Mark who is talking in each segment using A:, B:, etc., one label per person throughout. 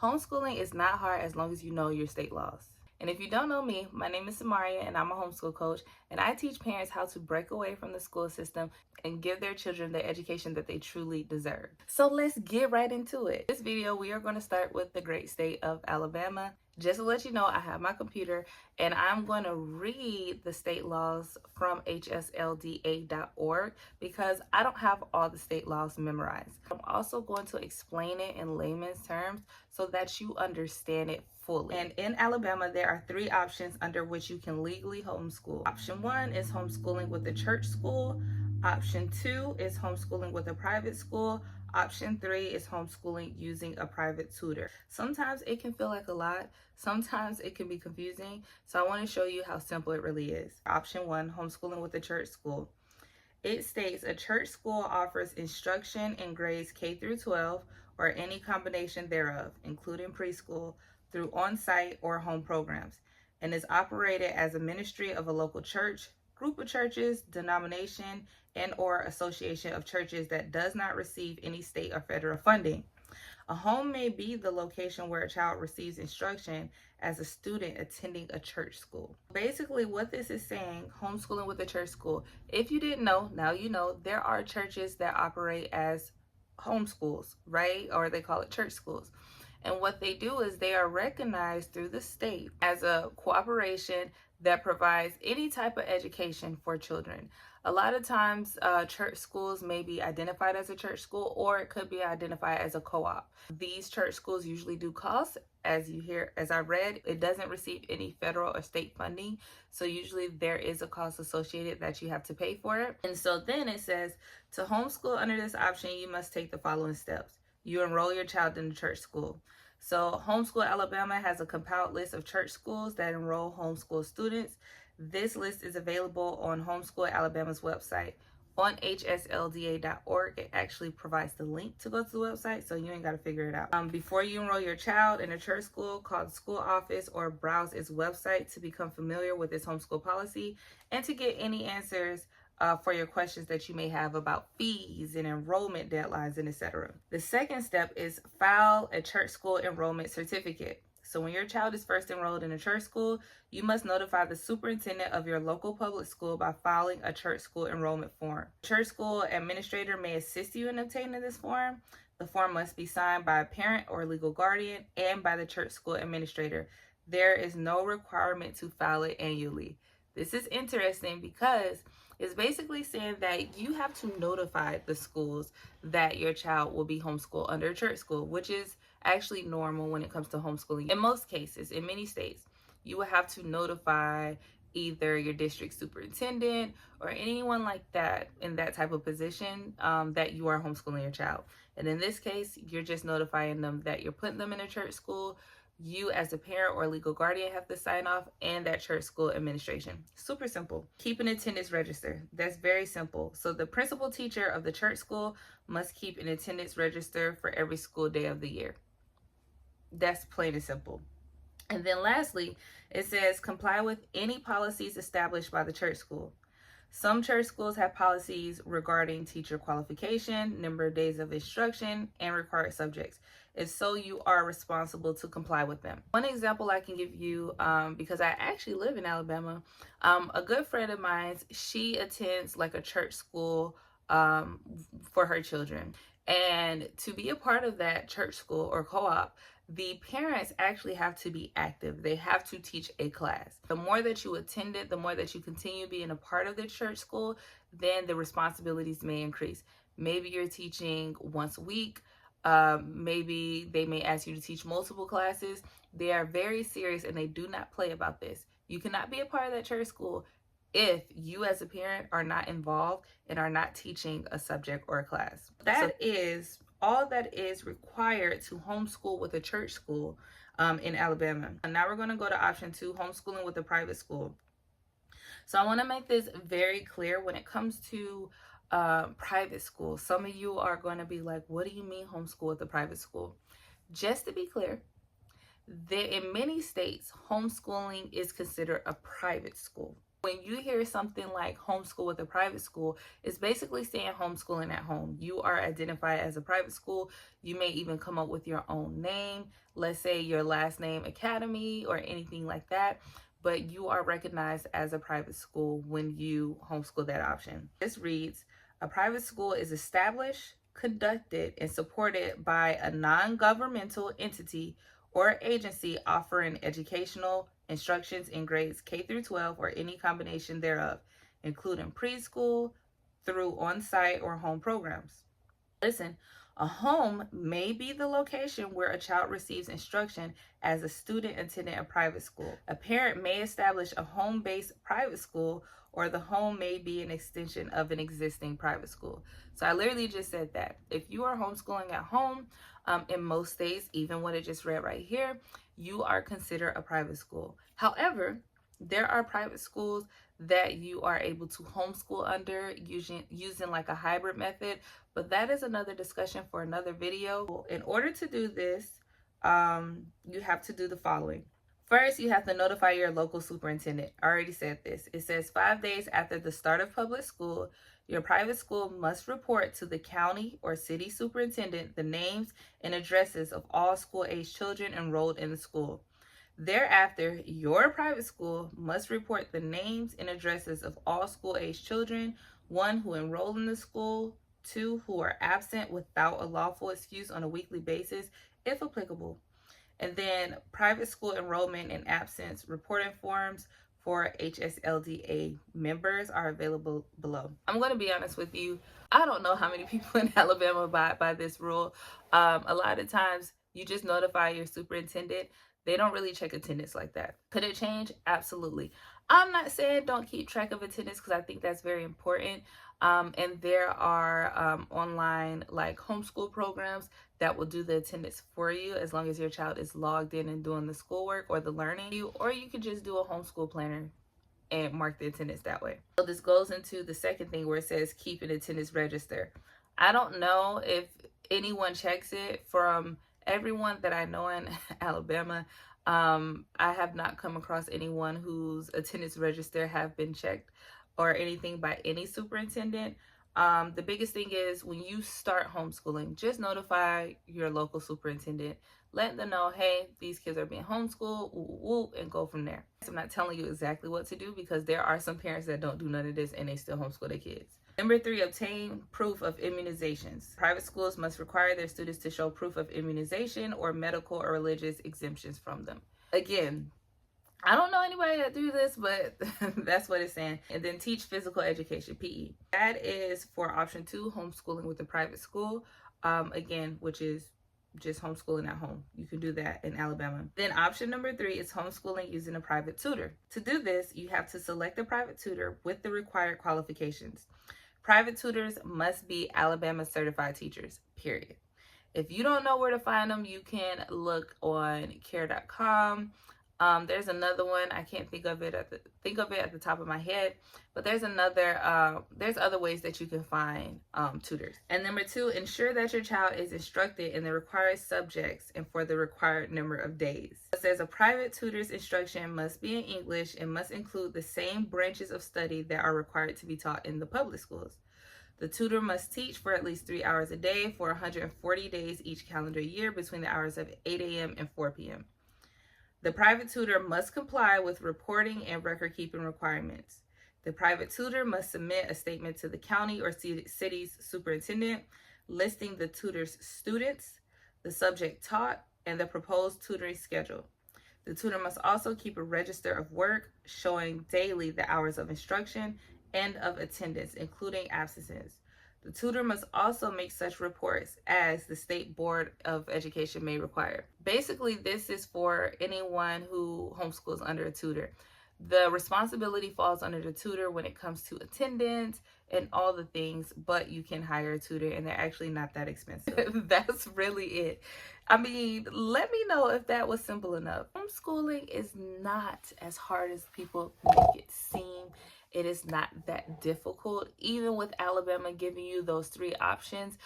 A: Homeschooling is not hard as long as you know your state laws. And if you don't know me, my name is Samaria and I'm a homeschool coach, and I teach parents how to break away from the school system and give their children the education that they truly deserve. So let's get right into it. This video, we are going to start with the great state of Alabama. Just to let you know, I have my computer and I'm going to read the state laws from hslda.org because I don't have all the state laws memorized. I'm also going to explain it in layman's terms so that you understand it fully. And in Alabama, there are 3 options under which you can legally homeschool. Option 1 is homeschooling with a church school. Option 2 is homeschooling with a private school. Option 3 is homeschooling using a private tutor. Sometimes it can feel like a lot. Sometimes it can be confusing. So I want to show you how simple it really is. Option 1, homeschooling with a church school. It states a church school offers instruction in grades K through 12 or any combination thereof, including preschool, through on-site or home programs, and is operated as a ministry of a local church, group of churches, denomination, and or association of churches that does not receive any state or federal funding. A home may be the location where a child receives instruction as a student attending a church school. Basically, what this is saying, homeschooling with a church school, if you didn't know, now you know, there are churches that operate as homeschools, right? Or they call it church schools. And what they do is they are recognized through the state as a cooperation that provides any type of education for children. A lot of times, church schools may be identified as a church school, or it could be identified as a co-op. These church schools usually do cost, as I read, it doesn't receive any federal or state funding. So usually there is a cost associated that you have to pay for it. And so then it says, to homeschool under this option, you must take the following steps. You enroll your child in the church school. So Homeschool Alabama has a compiled list of church schools that enroll homeschool students. This list is available on Homeschool Alabama's website. On hslda.org, it actually provides the link to go to the website, so you ain't got to figure it out. Before you enroll your child in a church school, call the school office or browse its website to become familiar with its homeschool policy and to get any answers for your questions that you may have about fees and enrollment deadlines and etc. The second step is file a church school enrollment certificate. So when your child is first enrolled in a church school, you must notify the superintendent of your local public school by filing a church school enrollment form. Church school administrator may assist you in obtaining this form. The form must be signed by a parent or legal guardian and by the church school administrator. There is no requirement to file it annually. This is interesting because it's basically saying that you have to notify the schools that your child will be homeschooled under a church school, which is actually normal when it comes to homeschooling. In most cases, in many states, you will have to notify either your district superintendent or anyone like that in that type of position that you are homeschooling your child. And in this case, you're just notifying them that you're putting them in a church school. You as a parent or legal guardian have to sign off, and that church school administration. Super simple. Keep an attendance register. That's very simple. So the principal teacher of the church school must keep an attendance register for every school day of the year. That's plain and simple. And then lastly, it says comply with any policies established by the church school. Some church schools have policies regarding teacher qualification, number of days of instruction, and required subjects. And so you are responsible to comply with them. One example I can give you, because I actually live in Alabama, a good friend of mine, she attends like a church school for her children. And to be a part of that church school or co-op, the parents actually have to be active. They have to teach a class. The more that you attend it, the more that you continue being a part of the church school, then the responsibilities may increase. Maybe you're teaching once a week. Maybe they may ask you to teach multiple classes. They are very serious and they do not play about this. You cannot be a part of that church school if you as a parent are not involved and are not teaching a subject or a class. That is all that is required to homeschool with a church school in Alabama. And now we're going to go to option 2, homeschooling with a private school. So I want to make this very clear when it comes to private school. Some of you are going to be like, what do you mean homeschool with a private school? Just to be clear, in many states, homeschooling is considered a private school. When you hear something like homeschool with a private school, it's basically saying homeschooling at home. You are identified as a private school. You may even come up with your own name. Let's say your last name Academy or anything like that. But you are recognized as a private school when you homeschool that option. This reads, a private school is established, conducted, and supported by a non-governmental entity or agency offering educational instructions in grades K through 12 or any combination thereof, including preschool through on-site or home programs. Listen, a home may be the location where a child receives instruction as a student attending a private school. A parent may establish a home-based private school, or the home may be an extension of an existing private school. So I literally just said that. If you are homeschooling at home, in most states, even what I just read right here, you are considered a private school. However, there are private schools that you are able to homeschool under using like a hybrid method, but that is another discussion for another video. In order to do this, you have to do the following. First, you have to notify your local superintendent. I already said this. It says 5 days after the start of public school, your private school must report to the county or city superintendent the names and addresses of all school-age children enrolled in the school. Thereafter, your private school must report the names and addresses of all school-age children, 1, who enroll in the school, 2, who are absent without a lawful excuse on a weekly basis, if applicable. And then private school enrollment and absence reporting forms for HSLDA members are available below. I'm going to be honest with you. I don't know how many people in Alabama abide by this rule. A lot of times you just notify your superintendent. They don't really check attendance like that. Could it change? Absolutely. I'm not saying don't keep track of attendance because I think that's very important. And there are online like homeschool programs that will do the attendance for you as long as your child is logged in and doing the schoolwork or the learning. Or you could just do a homeschool planner and mark the attendance that way. So this goes into the second thing where it says keep an attendance register. I don't know if anyone checks it. From everyone that I know in Alabama, I have not come across anyone whose attendance register have been checked or anything by any superintendent. The biggest thing is when you start homeschooling, just notify your local superintendent. Let them know, hey, these kids are being homeschooled, and go from there. So I'm not telling you exactly what to do because there are some parents that don't do none of this and they still homeschool their kids. Number 3, obtain proof of immunizations. Private schools must require their students to show proof of immunization or medical or religious exemptions from them. Again, I don't know anybody that do this, but that's what it's saying. And then teach physical education, PE. That is for option 2, homeschooling with a private school. Again, which is just homeschooling at home. You can do that in Alabama. Then option number 3 is homeschooling using a private tutor. To do this, you have to select a private tutor with the required qualifications. Private tutors must be Alabama certified teachers, period. If you don't know where to find them, you can look on care.com. There's another one. I can't think of it at the top of my head, but there's other ways that you can find tutors. And number 2, ensure that your child is instructed in the required subjects and for the required number of days. It says a private tutor's instruction must be in English and must include the same branches of study that are required to be taught in the public schools. The tutor must teach for at least 3 hours a day for 140 days each calendar year between the hours of 8 a.m. and 4 p.m. The private tutor must comply with reporting and record-keeping requirements. The private tutor must submit a statement to the county or city's superintendent listing the tutor's students, the subject taught, and the proposed tutoring schedule. The tutor must also keep a register of work showing daily the hours of instruction and of attendance, including absences. The tutor must also make such reports as the State Board of Education may require. Basically, this is for anyone who homeschools under a tutor. The responsibility falls under the tutor when it comes to attendance and all the things, but you can hire a tutor and they're actually not that expensive. That's really it. I mean, let me know if that was simple enough. Homeschooling is not as hard as people make it seem. It is not that difficult, even with Alabama giving you those 3 options.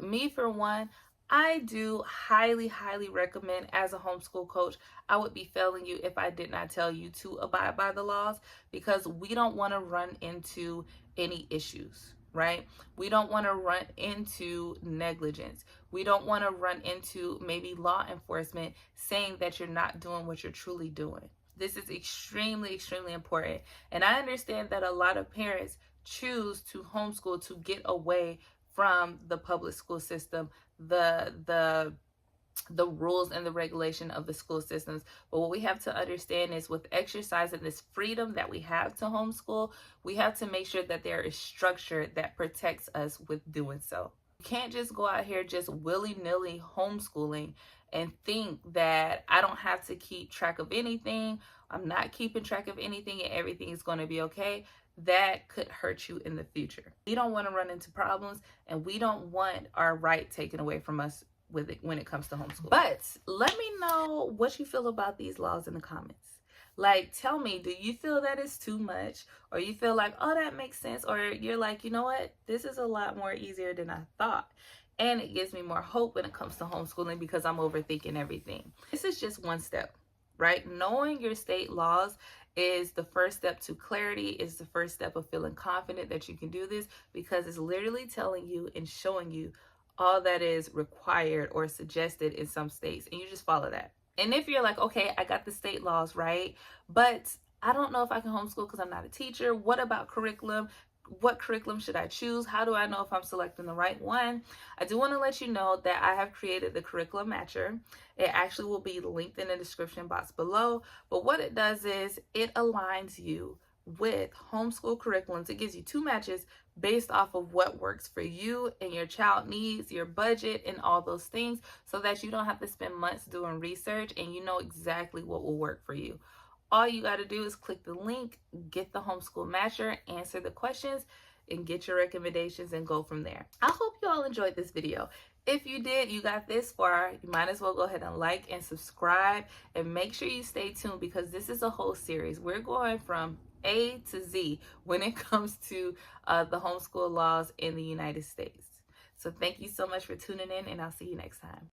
A: Me, for one, I do highly, highly recommend, as a homeschool coach, I would be failing you if I did not tell you to abide by the laws, because we don't want to run into any issues, right? We don't want to run into negligence. We don't want to run into maybe law enforcement saying that you're not doing what you're truly doing. This is extremely, extremely important. And I understand that a lot of parents choose to homeschool to get away from the public school system, the the rules and the regulation of the school systems. But what we have to understand is, with exercising this freedom that we have to homeschool, we have to make sure that there is structure that protects us with doing so. You can't just go out here just willy-nilly homeschooling and think that I don't have to keep track of anything. I'm not keeping track of anything and everything is going to be okay. That could hurt you in the future. We don't want to run into problems, and we don't want our right taken away from us with it when it comes to homeschool. But let me know what you feel about these laws in the comments. Like, tell me, do you feel that it's too much, or you feel like, oh, that makes sense, or you're like, you know what, this is a lot more easier than I thought, and it gives me more hope when it comes to homeschooling because I'm overthinking everything. This is just one step, right? Knowing your state laws is the first step to clarity, is the first step of feeling confident that you can do this, because it's literally telling you and showing you all that is required or suggested in some states, and you just follow that. And if you're like, okay, I got the state laws right, but I don't know if I can homeschool because I'm not a teacher. What about curriculum? What curriculum should I choose? How do I know if I'm selecting the right one? I do want to let you know that I have created the curriculum matcher. It actually will be linked in the description box below. But what it does is it aligns you with homeschool curriculums. It gives you two matches based off of what works for you and your child needs, your budget, and all those things, so that you don't have to spend months doing research and you know exactly what will work for you. All you got to do is click the link, get the homeschool matcher, answer the questions, and get your recommendations and go from there. I hope you all enjoyed this video. If you did, you got this far, you might as well go ahead and like and subscribe, and make sure you stay tuned, because this is a whole series. We're going from A to Z when it comes to the homeschool laws in the United States. So thank you so much for tuning in, and I'll see you next time.